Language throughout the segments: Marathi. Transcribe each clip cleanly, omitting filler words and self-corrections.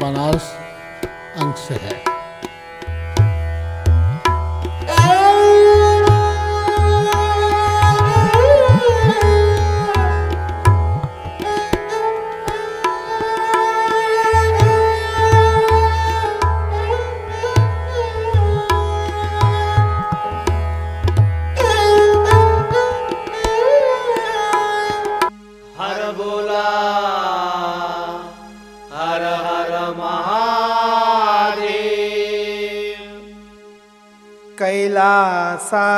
50 अंश है।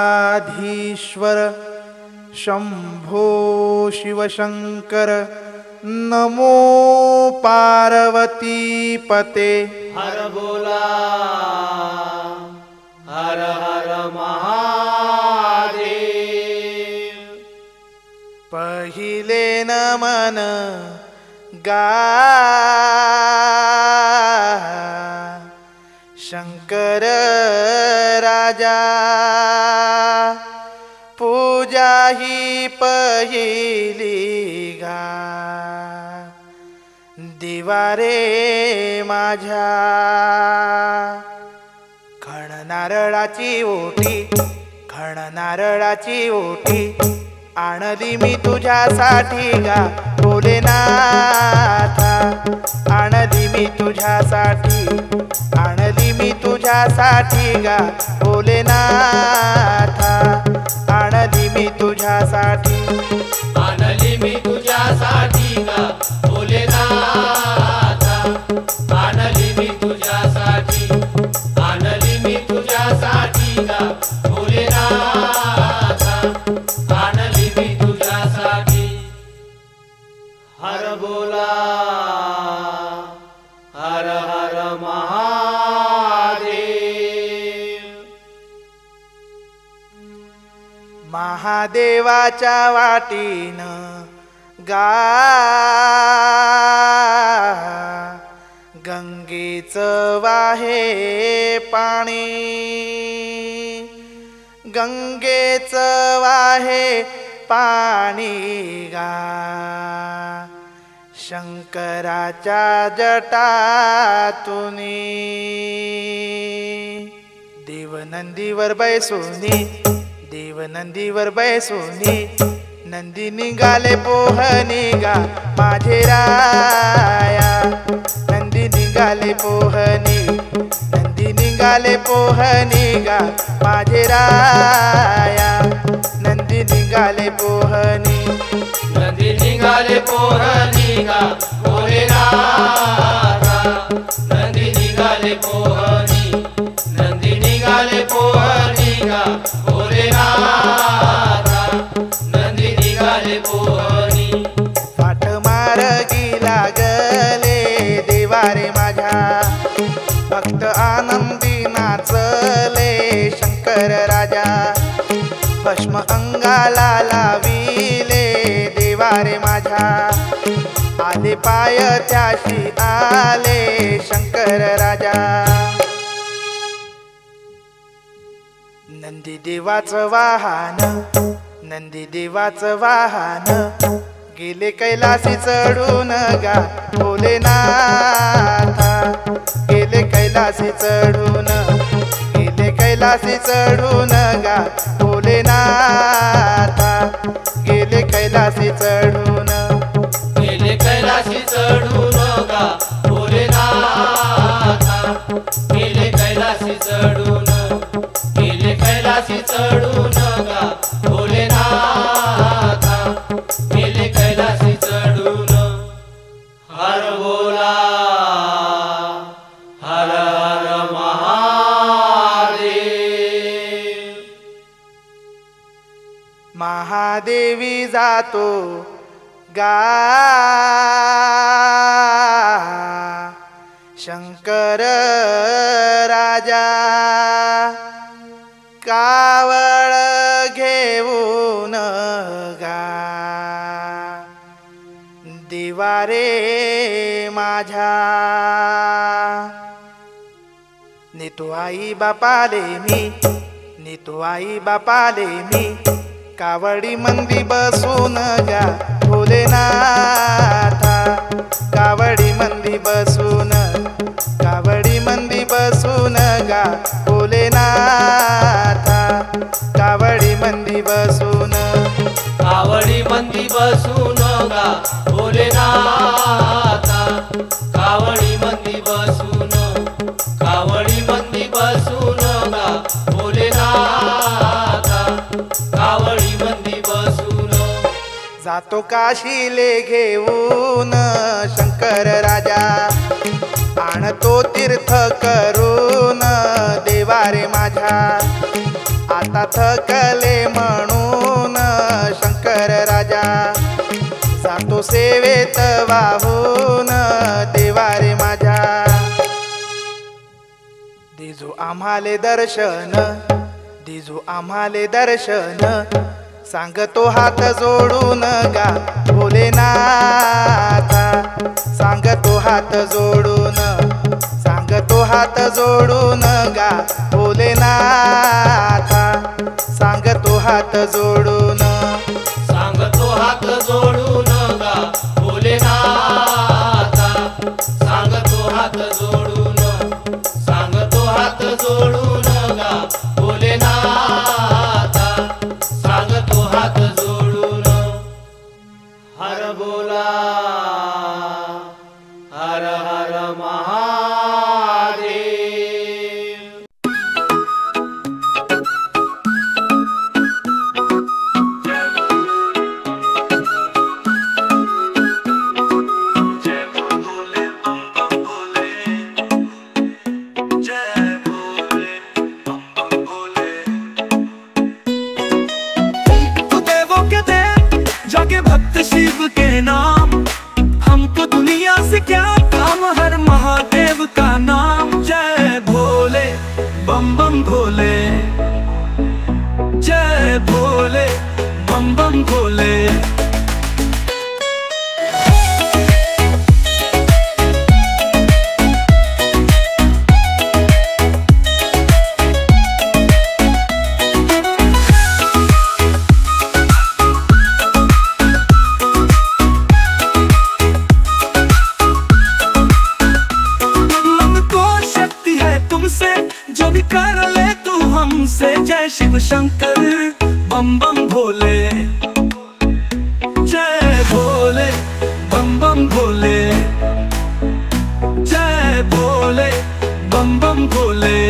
कैलासाधीश्वर शंभो शिवशंकर नमो पार्वती पते। हर बोला हर हर महादेव। पहिले नमन गा शंकर राजा, पूजा ही पहिली गा दिवारे माझ्या। खण नारळाची ओटी, खण नारळाची ओटी आणली मी तुझ्यासाठी गा भोलेनाथा। आणली मी तुझ्यासाठी, आणली मी तुझ्यासाठी गा भोलेनाथा। आणली मी तुझ्यासाठी, आणली मी तुझ्यासाठी गा भोलेनाथा। आणली मी तुझ्यासाठी, आणली मी तुझ्यासाठी गा भोलेनाथा। आणली मी तुझ्यासाठी। हर बोला हर हर महादेव। महादेवाच्या वाटीनं गा गंगेचं वाहे पाणी, गंगेचं वाहे पाणी गा शंकराच्या जटातुनी। देवनंदीवर बैसुनी, देवनंदीवर बैसुनी नंदी निघाले पोहनी गा माझे राया। नंदी निघाले पोहनी, नंदी निघाले पोहनी गा माझे राया। नंदी निघाले पोहनी, नंदी निघाले पोहनी गा भोलेनाथा। नंदी निघाले पोहनी, नंदी निघाले पोहनी गा भोलेनाथा। नंदी निघाले पोहनी। पाठ मार्गी लागले देवारे माझ्या, भक्त आनंदी नाचले शंकर राजा। भस्म अंगाला लाविले देवारे माझ्या, आले पाय त्याशी आले शंकर राजा। नंदी देवाचं वाहन, नंदी देवाचं वाहन गेले कैलासी चढून गा भोलेनाथा। गेले कैलासी चढून, गेले कैलासी चढून गा भोलेनाथा। गेले कैलासी चढून, गेले कैलासी चढून गा भोलेनाथा। गेले कैलासी चढून, गेले कैलासी चढून गा भोलेनाथा। गेले कैलासी चढून। हर बोला हर हर महादेव। महादेवी जातो गा शंकर राजा। कावळ घेऊन गा दिवारे माझ्या। नेतो आई बापाले मी, नेतो आई बापाले मी कावडी मंदी बसून गा भोलेनाथा। कावडी मंदी बसून भोलेनाथा कावडी मंदी बसून कावडी मंदी बसून गा भोलेनाथा कावडी मंदी बसून जातो काशीले घेऊन शंकर राजा आणतो तीर्थ करून देवारे माझ्या आता थकले म्हणून शंकर राजा जातो सेवेत वाहून देवारे माझ्या दिजू आम्हाले दर्शन दिजू आम्हाले दर्शन सांगतो हात जोडून गा भोलेनाथा सांगतो हात जोडून सांगतो हात जोडून गा भोलेनाथा सांगतो हात जोडून सांगतो हात जोडून गा भोलेनाथा सांगतो हात जोडून सांगतो हात जोडून गा भोलेनाथा सांगतो हात जोडून हर बोला हर हर महादेव जाके भक्त शिव के नाम हमको दुनिया से क्या काम हर महादेव का नाम जय भोले बम बम भोले जय भोले बम बम भोले जो भी कर ले तू हमसे जय शिव शंकर बम बम भोले जय भोले बम बम भोले जय भोले बम बम भोले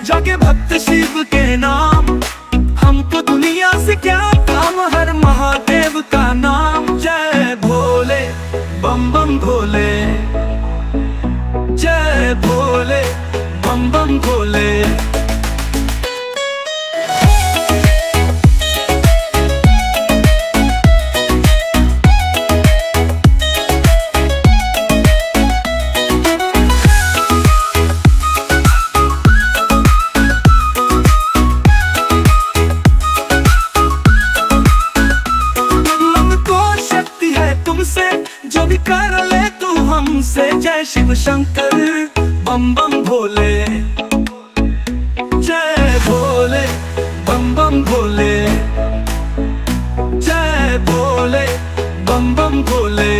जाके भक्त शिव के नाम हमको दुनिया से क्या काम हर महादेव का नाम जय भोले बम बम भोले जय भोले बम बम भोले जो भी कर ले तू हमसे जय शिव शंकर बम बम भोले जय भोले बम बम भोले जय भोले बम बम भोले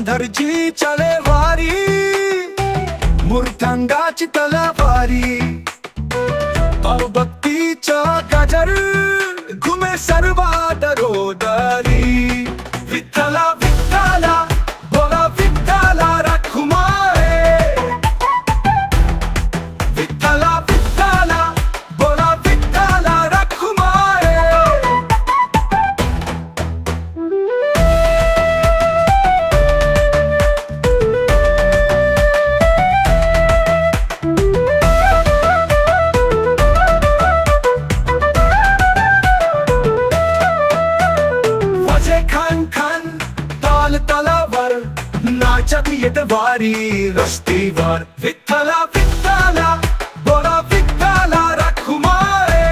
धुरंधरची चले वारी, मूर्तांगाची तलवारी, भक्तीचा गजर घुमे सर्वा दरोदरी. विठ्ठला विठ्ठला बोला विठ्ठला रखुमाई, विठ्ठला विठ्ठला बोला विठ्ठला रखुमाई. तलावर नाचत येत वारी रस्तीवर. विठ्ठला विठ्ठला बोला विठ्ठला रखुमाई,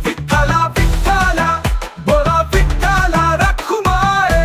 विठ्ठला विठ्ठला बोला विठ्ठला रखुमाई.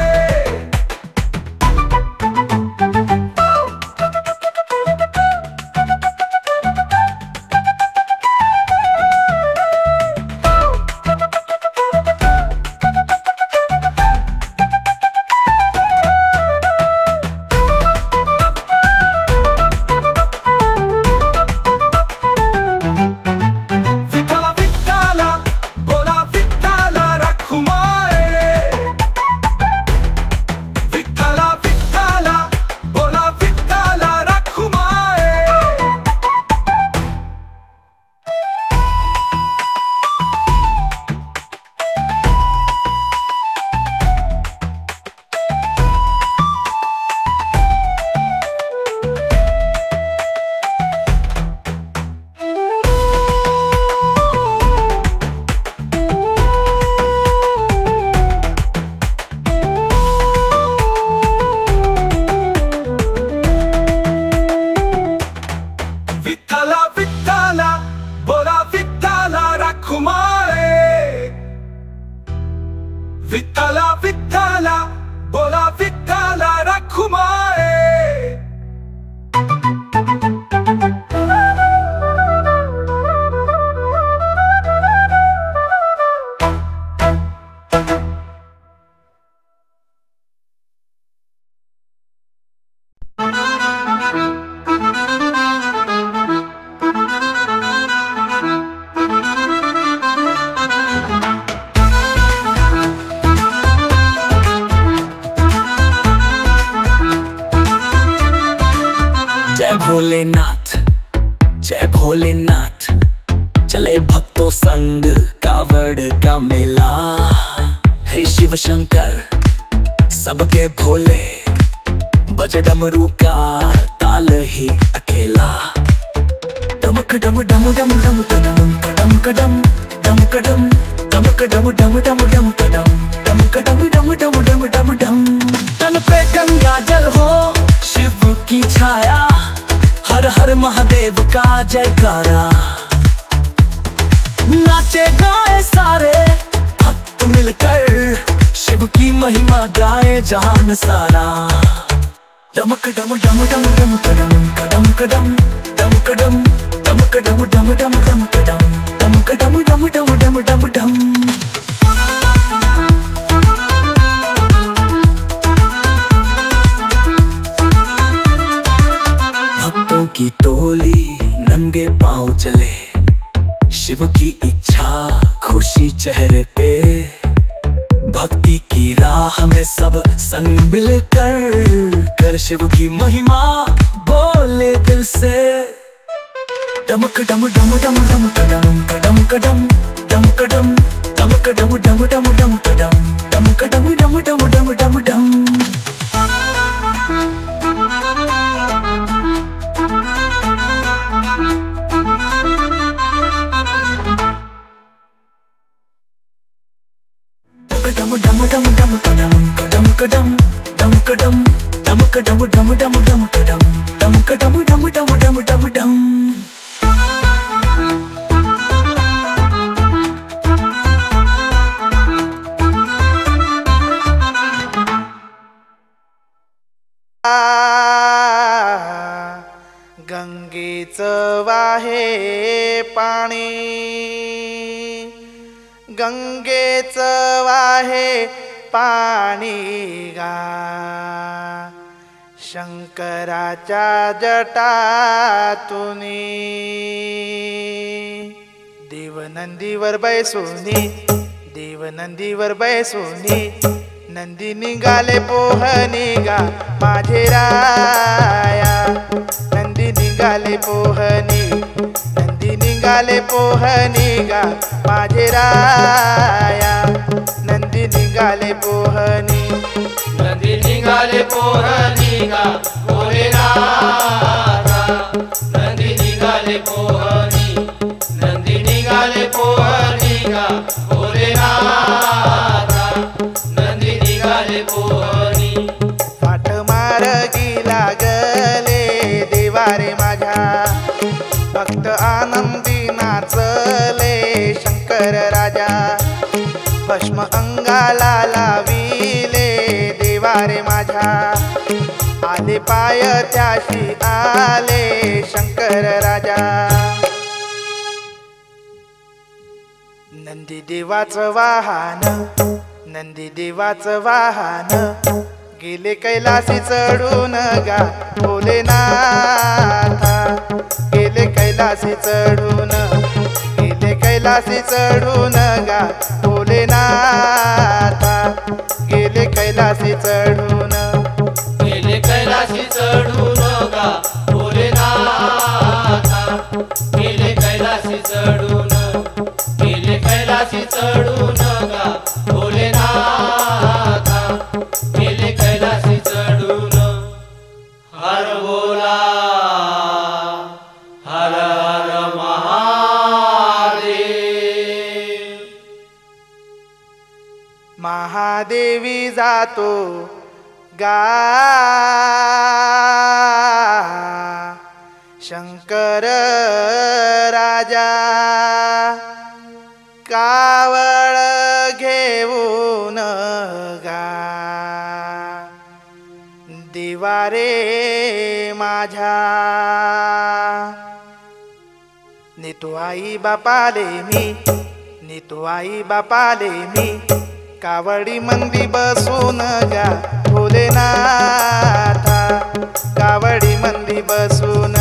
विठ्ठला विठ्ठला बोला विठ्ठला रखुमाई. जय भोलेनाथ जय भोलेनाथ, चले भक्तों संग कावड़ का मेला. हे शिव शंकर सबके भोले, बजे डमरू का ताल ही अकेला. डमक डम डम डम डम डम डम डम डम डम डमक डम डम डम डम डम डमक डम डम डम डम डम डम. तन पे गंगा जल हो शिव की छाया, हर हर महादेव का जयकारा. नाचे गाए सारे भक्त मिलकर, शिव की महिमा गाए जहान सारा. डमक डम डम डम डम डम डम डम डमक डम डमक डम डम डम डम डम डमक डम डम डम डम डम डम. भक्तों की टोली नंगे पांव चले, शिव की इच्छा खुशी चेहरे पे. भक्ति की राह में सब संग मिलकर, कर शिव की महिमा बोले दिल से. डमक डम डम डम डम डम डमक डम डमक डम डमक डम डम डम डम डम डमक डम डम डम डम डम डम. Dum dum dum dum dum dum dum dum dum dum dum dum dum dum dum dum dum dum dum dum. गंगेचं वाहे पाणी, गंगेचं वाहे पाणी गा शंकराच्या जटातुनी देवनंदीवर बैसुनी देवनंदीवर बैसुनी नंदी निघाले पोहणी गा माझे राया नंदी निघाले पोहणी नंदी निघाले पोहणी गा माझे राया नंदी निघाले पोहणी नंदी निघाले पोहणी गा भोलेनाथा नंदी निघाले पोहणी नंदी निघाले पोहणी गा भोलेनाथा नंदी निघाले पोहणी पाठ मार्गी लागले देवारे माझ्या भक्त आनंदी नाचले शंकर राजा भस्म अंगाला लाविले देवारे माझ्या आले पाय त्याशी आले शंकर राजा नंदी देवाचं वाहन नंदी देवाचं वाहन गेले कैलासी चढून गा भोलेनाथा गेले कैलासी चढून गेले कैलासी चढून गा भोलेनाथा गेले कैलासी चढून गेले कैलासी चढून गा भोलेनाथा गेले कैलासी चढून गेले कैलासी चढून गा भोलेनाथा गेले कैलासी चढून हर बोला हर हर महादेव महादेवी जातो गा शंकर राजा कावळ घेऊन गा देवारे माझ्या नेतो आई बापाले मी नेतो आई बापाले मी कावडी मंदी बसून गा भोलेनाथा कावडी मंदी बसून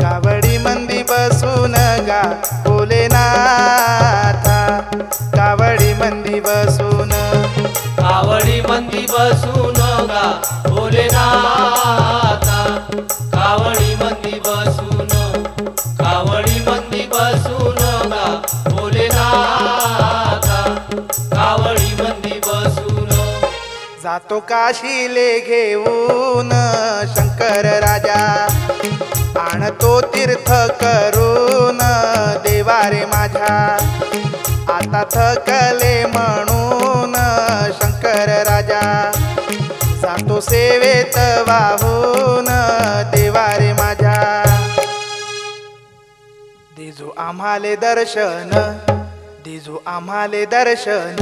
कावडी मंदी बसून गा भोलेनाथा कावडी मंदी बसून कावडी मंदी बसून गा भोलेनाथा कावडी मंदी बसून कावडी मंदी बसून गा भोलेनाथा कावडी मंदी बसून जातो काशीले घेऊन शंकर राजा आणतो तीर्थ करून देवारे माझ्या आता थकले म्हणून शंकर राजा जातो सेवेत वाहून देवारे माझ्या दिजो आम्हाले दर्शन दिजो आम्हाले दर्शन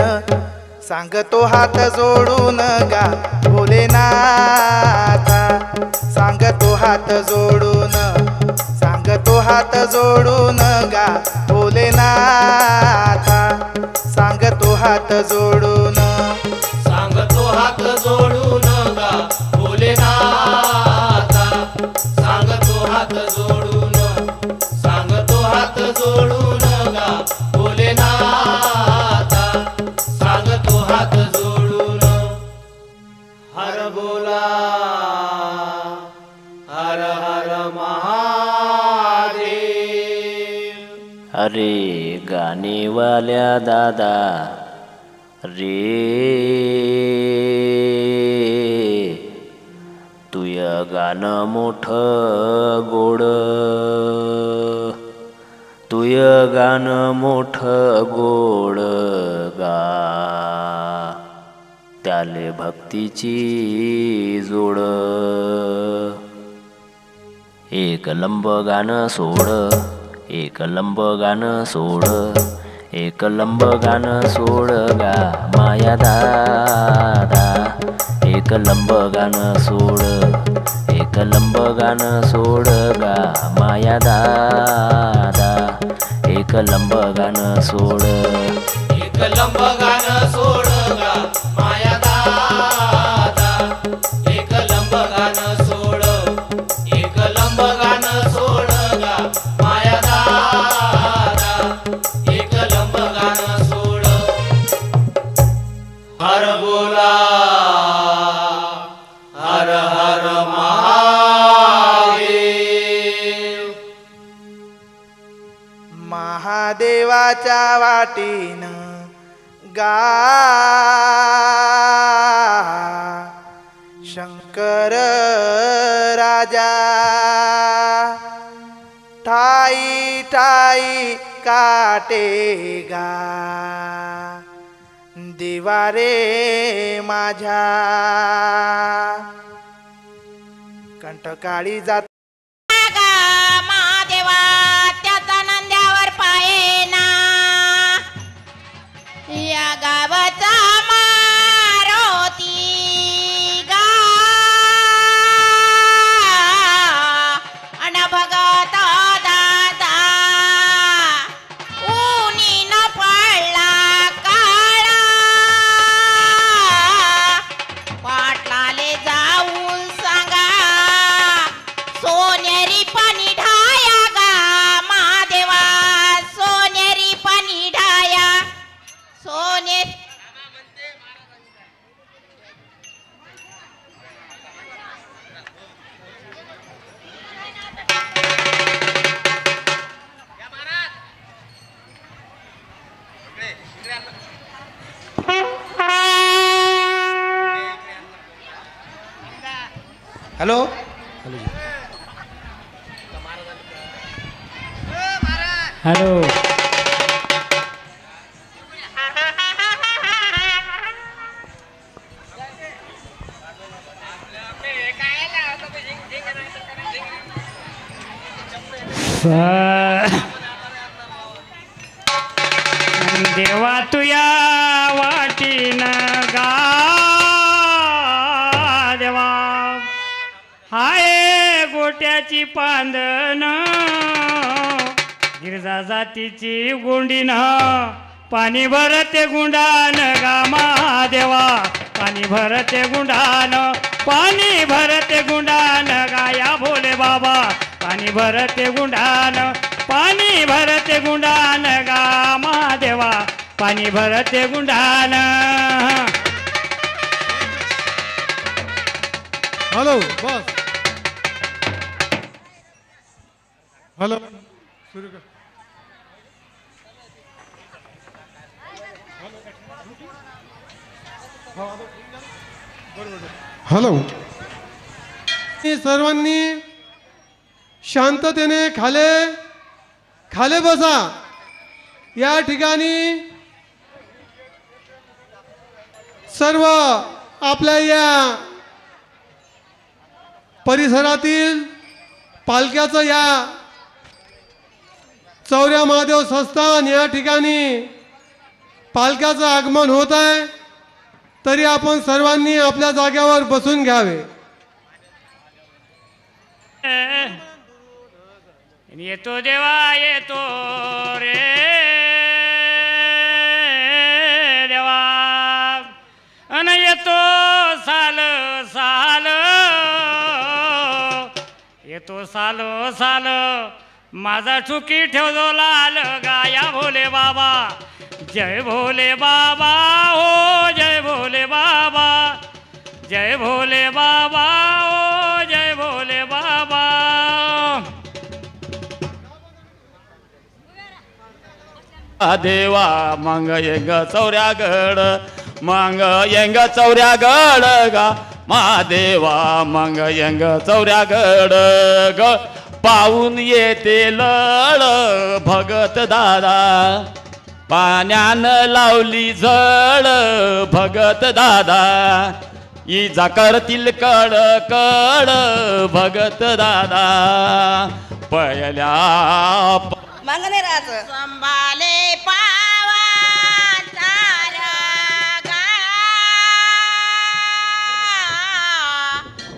सांगतो हात जोडून गा भोलेनाथा सांगतो हात जोडून सांगतो हात जोडून गा भोलेनाथा सांगतो हात जोडून सांगतो हात जोडून गा भोलेनाथा सांगतो हात जोडून सांगतो हात जोडून गा भोलेनाथा सांगतो हात जोडून हर बोला हर हर महादेव अरे गाणेवाल्या दादा रे तुय गाणं मोठं गोड तुय गाणं मोठं गोड गा त्याले भक्तीची जोड एक लंब गाणं सोड एक लंब गाणं सोड एक लंब गाणं सोड गा माया दादा एक लंब गाणं सोड एक लंब गाणं सोड गा माया दादा एक लंब गाणं सोड एक लंब गाणं सोड गा माया बोला हर हर महादेव. महादेवाच्या वाटीन गा शंकर राजा ठाई ठाई काटे गा देवा रे माझ्या कंठकाळी जात महादेवा त्याचा नंद्यावर पायेना या गावाचा मारोती गा अन भगत दादा ऊनी न पडला काळा पाटलाले जाऊन सांगा सोनेरी पाणी ढाया गा महादेवा सोनेरी पाणी ढाया सोने हॅलो हॅलो देवा तुया वाटीन गा देवा हाय गोट्याची पांदन गिरजा जातीची गुंडीन पाणी भरते गुंडान गा महादेवा पाणी भरते गुंडान पाणी भरते गुंडान गाया भोले बाबा पाणी भरते गुंडान पाणी भरते गुंडान गा महादेवा पाणी भरते गुंडान. हॅलो बस हॅलो सुरू कर. हॅलो सर्वांनी शांततेने खाले बसा. या ठिकाणी सर्व आपल्या या परिसरातील पालख्याचं या चौऱ्या महादेव संस्थान या ठिकाणी पालख्याचं आगमन होत आहे. तरी आपण सर्वांनी आपल्या जागेवर बसून घ्यावे. येतो देवा येतो रे देवा अन येतो साल साल येतो साल साल माझा चुकी ठेवतो लाल गाया भोले बाबा जय भोले बाबा हो जय भोले बाबा जय भोले बाबा हो जय भोले बाबा. देवा मंग येंग चौऱ्यागड मंग येंग चौऱ्यागड गा महादेवा मंग येंग चौऱ्यागड ग पाहून येते लळ भगत दादा पाण्यानं लावली झळ भगत दादा इजा करतील कड कड भगत दादा पहिल्या मंगने राज संभाले पावा तारा गा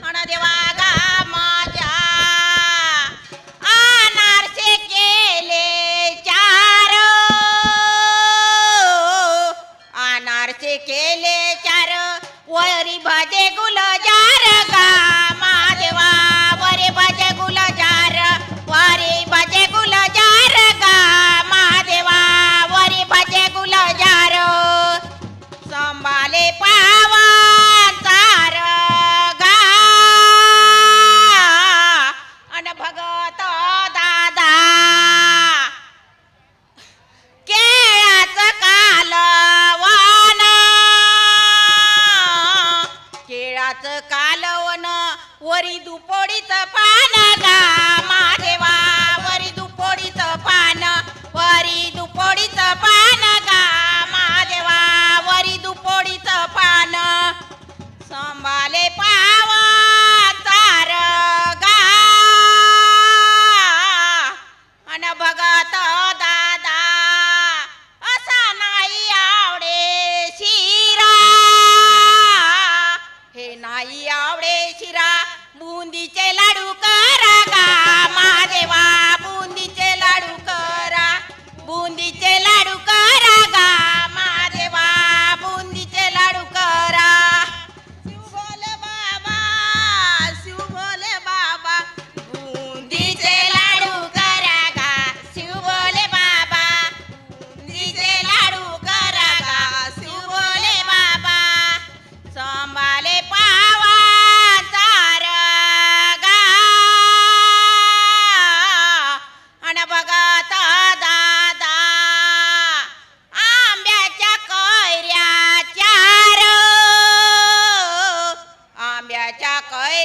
अन देवा गा माझ्या अनारसे केले चार अनारसे केले चार वरी भाजे गुलजार गा महादेवा वरी भाजे गुलजार वरी भाजे गुलजार गा महादेवा वरी भाजे गुलजार संभाले पावा आंब्याच कालवण वरी दुपोडीच पान गा महादेवा वरी दुपोडीच पान वरी दुपोडीच पान गा महादेवा वरी दुपोडीच पान संभाले पावा तार गा अन भगत दादा असा नाही आवडे शिरा हे नाही आवडे शिरा बुंदीचे लाडू करा गा महादेवा बुंदीचे लाडू करा बुंदीचे लाडू करा गा महादेवा बुंदीचे लाडू करा शिव भोले बाबा बुंदीचे लाडू करा गा शिव भोले बाबा बुंदीचे लाडू करा गा शिव भोले बाबा संभाले पावा तार गा अन भगत दादा आंब्याच्या कैऱ्या चार आंब्याच्या कैऱ्या